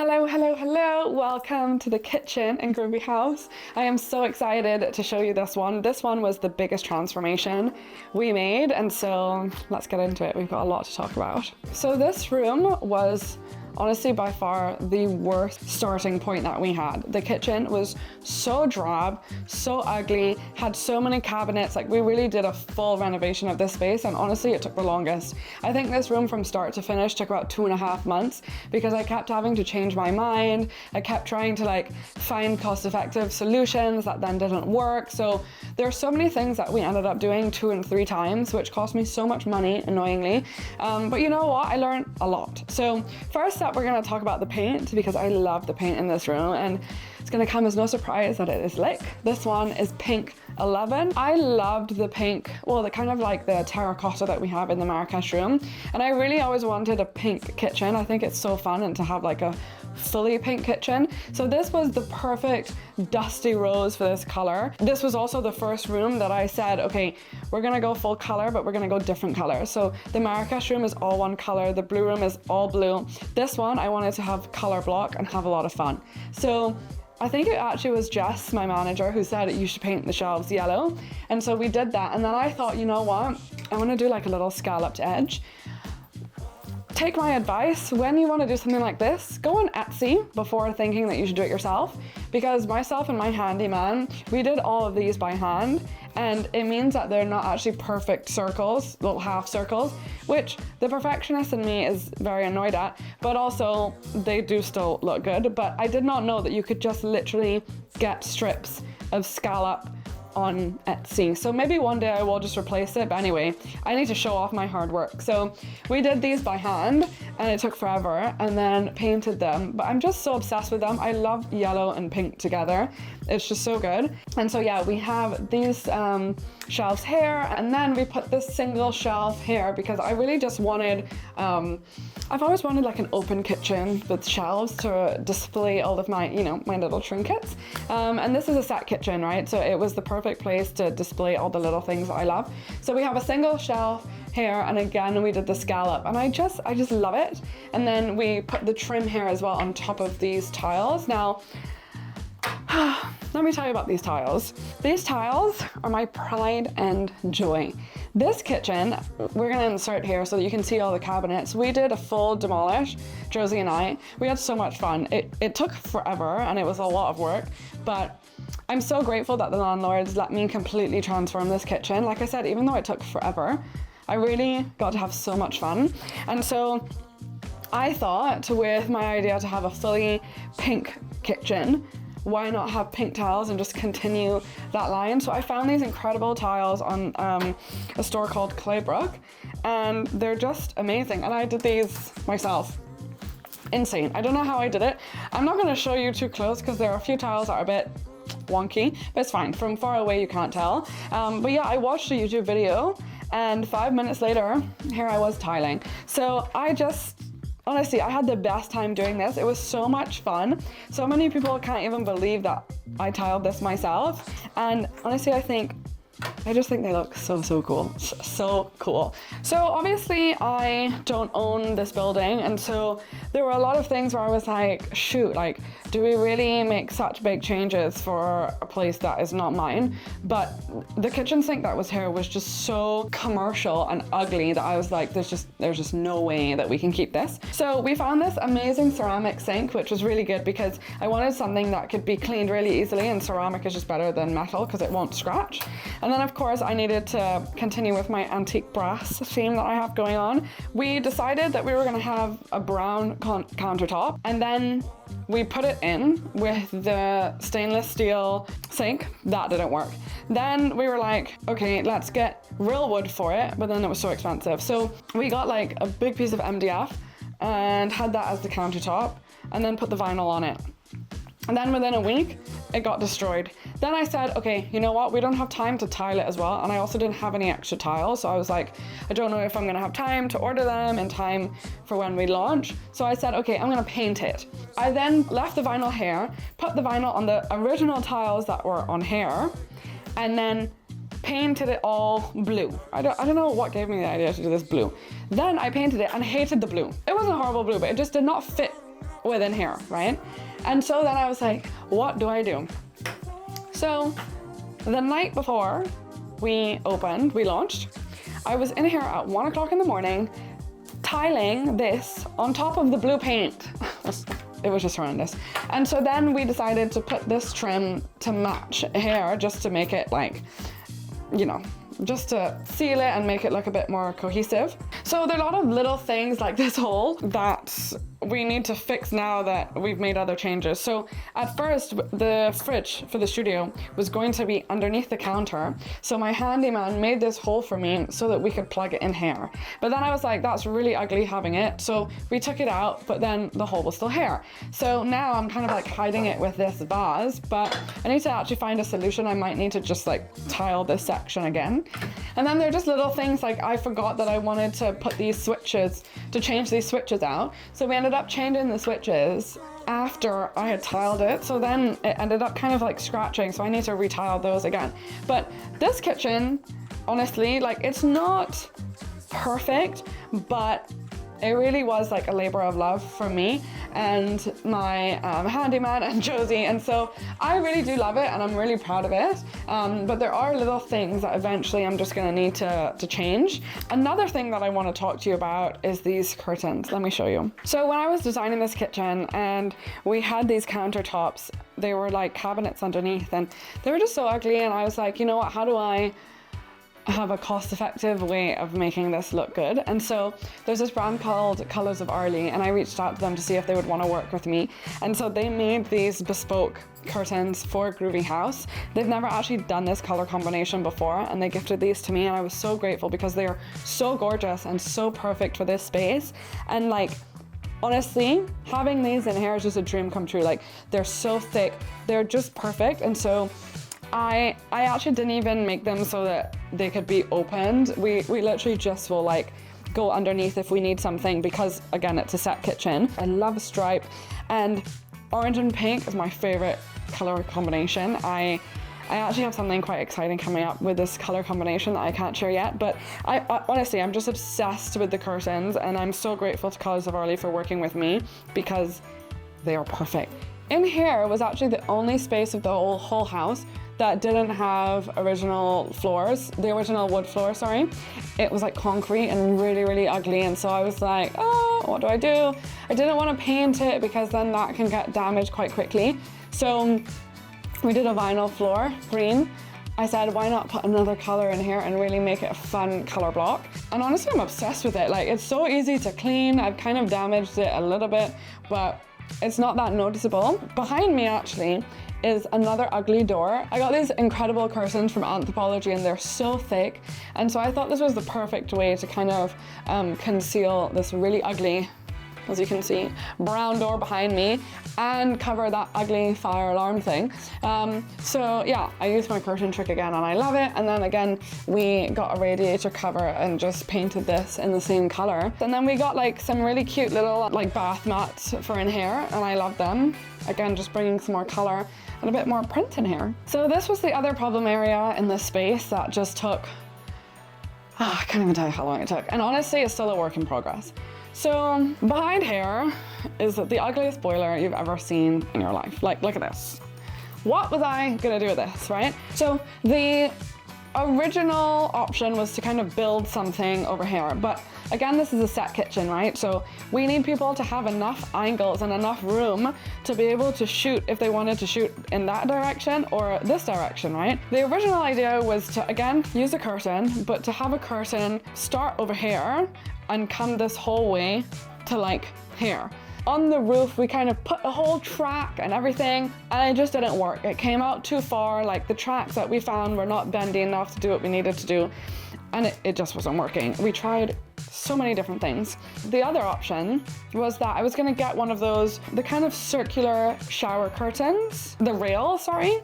Hello, hello, hello. Welcome to the kitchen in Groovy House. I am so excited to show you this one. This one was the biggest transformation we made, and so let's get into it. We've got a lot to talk about. So this room was honestly by far the worst starting point that we had. The kitchen was so drab, so ugly, had so many cabinets. Like, we really did a full renovation of this space, and honestly it took the longest. I think this room from start to finish took about 2.5 months because I kept having to change my mind. I kept trying to find cost-effective solutions that then didn't work. So there are so many things that we ended up doing 2 and 3 times, which cost me so much money, annoyingly. But you know what? I learned a lot. So first up, we're going to talk about the paint, because I love the paint in this room, and it's going to come as no surprise that it is Lick. This one is pink 11. I loved the pink, well, the kind of like the terracotta that we have in the Marrakesh room, and I really always wanted a pink kitchen. I think it's so fun and to have like a fully pink kitchen. So this was the perfect dusty rose for this color. This was also the first room that I said, okay, we're gonna go full color, but we're gonna go different colors. So the Marrakesh room is all one color, the blue room is all blue. This one I wanted to have color block and have a lot of fun. So I think it actually was Jess, my manager, who said you should paint the shelves yellow. And so we did that. And then I thought, you know what? I want to do like a little scalloped edge. Take my advice, when you want to do something like this, go on Etsy before thinking that you should do it yourself, because myself and my handyman, we did all of these by hand, and it means that they're not actually perfect circles, little half circles, which the perfectionist in me is very annoyed at, but also they do still look good. But I did not know that you could just literally get strips of scallop on Etsy. So maybe one day I will just replace it, but anyway, I need to show off my hard work. So we did these by hand and it took forever, and then painted them, but I'm just so obsessed with them. I love yellow and pink together. It's just so good. And so yeah, we have these shelves here, and then we put this single shelf here because I really just wanted, I've always wanted like an open kitchen with shelves to display all of my, my little trinkets. And this is a set kitchen, right? So it was the perfect place to display all the little things that I love. So we have a single shelf here, and again we did the scallop, and I just love it. And then we put the trim here as well on top of these tiles. Now let me tell you about these tiles. These tiles are my pride and joy. This kitchen, we're gonna insert here so that you can see all the cabinets. We did a full demolish, Josie and I. We had so much fun. It took forever and it was a lot of work, but I'm so grateful that the landlords let me completely transform this kitchen. Like I said, even though it took forever, I really got to have so much fun. And so I thought, with my idea to have a fully pink kitchen, why not have pink tiles and just continue that line? So I found these incredible tiles on a store called Claybrook, and they're just amazing. And I did these myself. Insane. I don't know how I did it. I'm not going to show you too close because there are a few tiles that are a bit wonky, but it's fine. From far away you can't tell. But yeah, I watched a YouTube video, and 5 minutes later, here I was tiling. So honestly, I had the best time doing this. It was so much fun. So many people can't even believe that I tiled this myself. And honestly, I just think they look so cool. So cool. So obviously I don't own this building, and so there were a lot of things where I was like, shoot, like, do we really make such big changes for a place that is not mine? But the kitchen sink that was here was just so commercial and ugly that I was like, there's just no way that we can keep this. So we found this amazing ceramic sink, which was really good because I wanted something that could be cleaned really easily, and ceramic is just better than metal because it won't scratch. And then of course I needed to continue with my antique brass theme that I have going on. We decided that we were gonna have a brown countertop, and then we put it in with the stainless steel sink. That didn't work. Then we were like, okay, let's get real wood for it, but then it was so expensive. So we got like a big piece of MDF and had that as the countertop, and then put the vinyl on it. And then within a week, it got destroyed. Then I said, okay, you know what? We don't have time to tile it as well. And I also didn't have any extra tiles. So I was like, I don't know if I'm gonna have time to order them in time for when we launch. So I said, okay, I'm gonna paint it. I then left the vinyl here, put the vinyl on the original tiles that were on here, and then painted it all blue. I don't know what gave me the idea to do this blue. Then I painted it and hated the blue. It wasn't a horrible blue, but it just did not fit within here, right? And so then I was like, what do I do? So the night before we launched, I was in here at 1 o'clock in the morning, tiling this on top of the blue paint. It was just horrendous. And so then we decided to put this trim to match here, just to make it like, you know, just to seal it and make it look a bit more cohesive. So there are a lot of little things like this hole that we need to fix now that we've made other changes. So at first, the fridge for the studio was going to be underneath the counter. So my handyman made this hole for me so that we could plug it in here. But then I was like, that's really ugly having it. So we took it out, but then the hole was still here. So now I'm kind of like hiding it with this vase, but I need to actually find a solution. I might need to just like tile this section again. And then there are just little things like I forgot that I wanted to put these switches, to change these switches out. So we ended up changing the switches after I had tiled it. So then it ended up kind of like scratching. So I need to retile those again. But this kitchen, honestly, like it's not perfect, but it really was like a labor of love for me and my handyman and Josie. And so I really do love it and I'm really proud of it. But there are little things that eventually I'm just gonna need to change. Another thing that I wanna talk to you about is these curtains. Let me show you. So when I was designing this kitchen and we had these countertops, they were like cabinets underneath and they were just so ugly. And I was like, you know what, how do I have a cost-effective way of making this look good? And so there's this brand called Colors of Arley, and I reached out to them to see if they would want to work with me. And so they made these bespoke curtains for Groovy House. They've never actually done this color combination before, and they gifted these to me, and I was so grateful because they are so gorgeous and so perfect for this space. And like, honestly, having these in here is just a dream come true. Like, they're so thick, they're just perfect. And so I actually didn't even make them so that they could be opened. We literally just will like go underneath if we need something, because again, it's a set kitchen. I love stripe, and orange and pink is my favorite color combination. I actually have something quite exciting coming up with this color combination that I can't share yet, but I honestly, I'm just obsessed with the curtains, and I'm so grateful to Colors of Arley for working with me because they are perfect. In here was actually the only space of the whole house that didn't have original floors, the original wood floor, sorry. It was like concrete and really, really ugly. And so I was like, oh, what do I do? I didn't want to paint it because then that can get damaged quite quickly. So we did a vinyl floor, green. I said, why not put another color in here and really make it a fun color block? And honestly, I'm obsessed with it. Like, it's so easy to clean. I've kind of damaged it a little bit, but it's not that noticeable. Behind me actually is another ugly door. I got these incredible curtains from Anthropologie and they're so thick. And so I thought this was the perfect way to kind of conceal this really ugly, as you can see, brown door behind me and cover that ugly fire alarm thing. So yeah, I used my curtain trick again and I love it. And then again, we got a radiator cover and just painted this in the same color. And then we got like some really cute little like bath mats for in here, and I love them. Again, just bringing some more color and a bit more print in here. So this was the other problem area in this space that just took, I can't even tell you how long it took. And honestly, it's still a work in progress. So behind here is the ugliest boiler you've ever seen in your life. Like, look at this. What was I gonna do with this, right? So the original option was to kind of build something over here, but again, this is a set kitchen, right? So we need people to have enough angles and enough room to be able to shoot if they wanted to shoot in that direction or this direction, right? The original idea was to, again, use a curtain, but to have a curtain start over here and come this whole way to like here. On the roof, we kind of put a whole track and everything, and it just didn't work. It came out too far. Like, the tracks that we found were not bendy enough to do what we needed to do, and it just wasn't working. We tried so many different things. The other option was that I was gonna get one of those, the kind of circular shower curtains, the rail, sorry.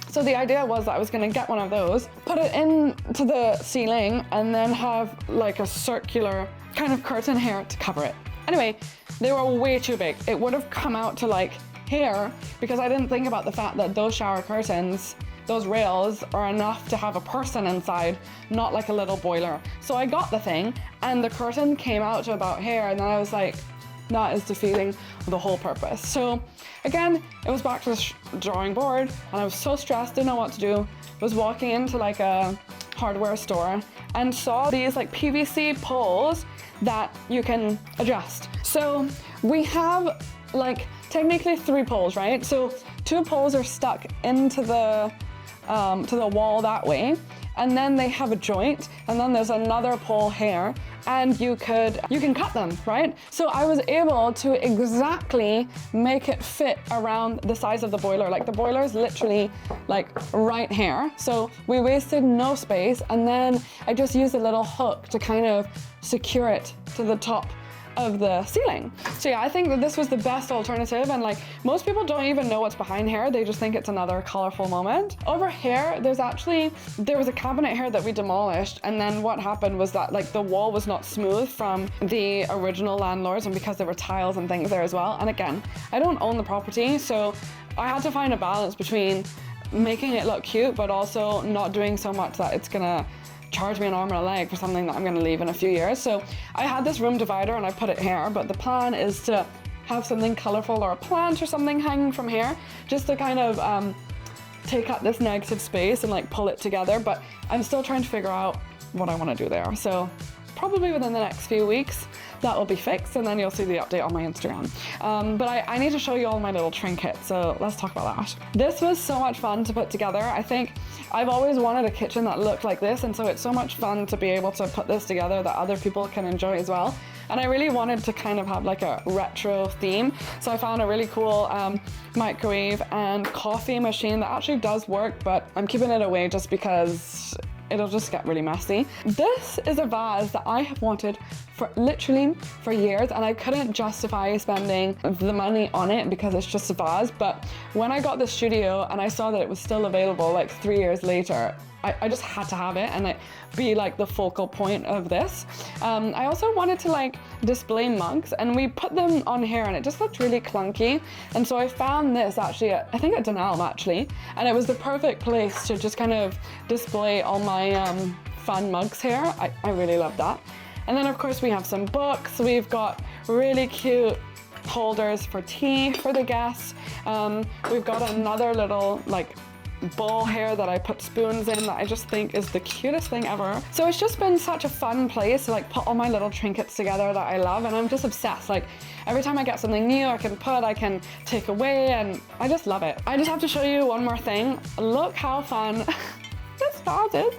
So the idea was that I was gonna get one of those, put it into the ceiling, and then have like a circular kind of curtain here to cover it. Anyway, they were way too big. It would have come out to like here, because I didn't think about the fact that those shower curtains, those rails, are enough to have a person inside, not like a little boiler. So I got the thing, and the curtain came out to about here, and then I was like, that is defeating the whole purpose. So again, it was back to the drawing board, and I was so stressed, didn't know what to do. I was walking into like a hardware store and saw these like PVC poles that you can adjust. So we have like technically 3 poles, right? So 2 poles are stuck into the wall that way, and then they have a joint, and then there's another pole here, and you can cut them, right? So I was able to exactly make it fit around the size of the boiler. Like the boiler is literally like right here. So we wasted no space, and then I just used a little hook to kind of secure it to the top of the ceiling. So yeah, I think that this was the best alternative, and like most people don't even know what's behind here. They just think it's another colorful moment. Over here, there was a cabinet here that we demolished, and then what happened was that like the wall was not smooth from the original landlords, and because there were tiles and things there as well. And again, I don't own the property, so I had to find a balance between making it look cute, but also not doing so much that it's gonna charge me an arm and a leg for something that I'm going to leave in a few years. So I had this room divider and I put it here, but the plan is to have something colorful or a plant or something hanging from here, just to kind of take up this negative space and like pull it together. But I'm still trying to figure out what I want to do there. So probably within the next few weeks that will be fixed, and then you'll see the update on my Instagram. But I need to show you all my little trinkets, so let's talk about that. This was so much fun to put together. I think I've always wanted a kitchen that looked like this, and so it's so much fun to be able to put this together that other people can enjoy as well. And I really wanted to kind of have like a retro theme, so I found a really cool microwave and coffee machine that actually does work, but I'm keeping it away just because it'll just get really messy. This is a vase that I have wanted for literally for years, and I couldn't justify spending the money on it because it's just a vase. But when I got the studio and I saw that it was still available like 3 years later, I just had to have it and it be like the focal point of this. I also wanted to like display mugs, and we put them on here and it just looked really clunky. And so I found this actually I think at Dunelm actually, and it was the perfect place to just kind of display all my fun mugs here. I really love that. And then of course we have some books. We've got really cute holders for tea for the guests. We've got another little like bowl here that I put spoons in that I just think is the cutest thing ever. So it's just been such a fun place to like put all my little trinkets together that I love, and I'm just obsessed. Like every time I get something new I can take away, and I just love it. I just have to show you one more thing. Look how fun this vase is.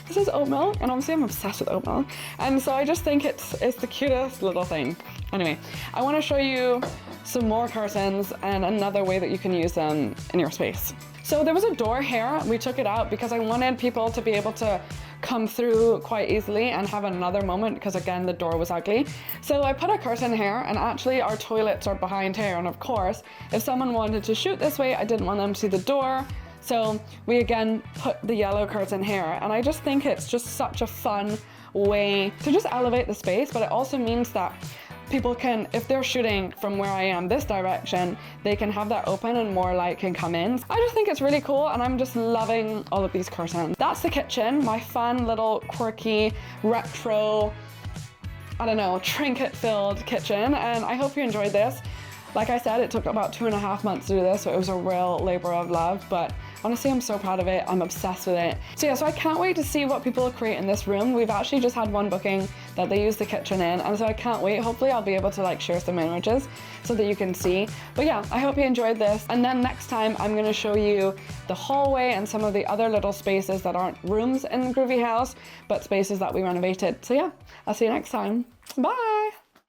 This is oat milk, and obviously I'm obsessed with oat milk, and so I just think it's the cutest little thing. Anyway, I want to show you some more curtains and another way that you can use them in your space. So there was a door here. We took it out because I wanted people to be able to come through quite easily and have another moment, because again the door was ugly. So I put a curtain here, and actually our toilets are behind here, and of course if someone wanted to shoot this way I didn't want them to see the door. So we again put the yellow curtain here, and I just think it's just such a fun way to just elevate the space, but it also means that people can, if they're shooting from where I am this direction, they can have that open and more light can come in. I just think it's really cool, and I'm just loving all of these curtains. That's the kitchen, my fun little quirky retro, I don't know, trinket filled kitchen, and I hope you enjoyed this. Like I said, it took about 2.5 months to do this, so it was a real labor of love, but honestly, I'm so proud of it. I'm obsessed with it. So yeah, so I can't wait to see what people create in this room. We've actually just had one booking that they use the kitchen in, and so I can't wait. Hopefully I'll be able to like share some images so that you can see. But yeah, I hope you enjoyed this. And then next time I'm gonna show you the hallway and some of the other little spaces that aren't rooms in Groovy House, but spaces that we renovated. So yeah, I'll see you next time. Bye.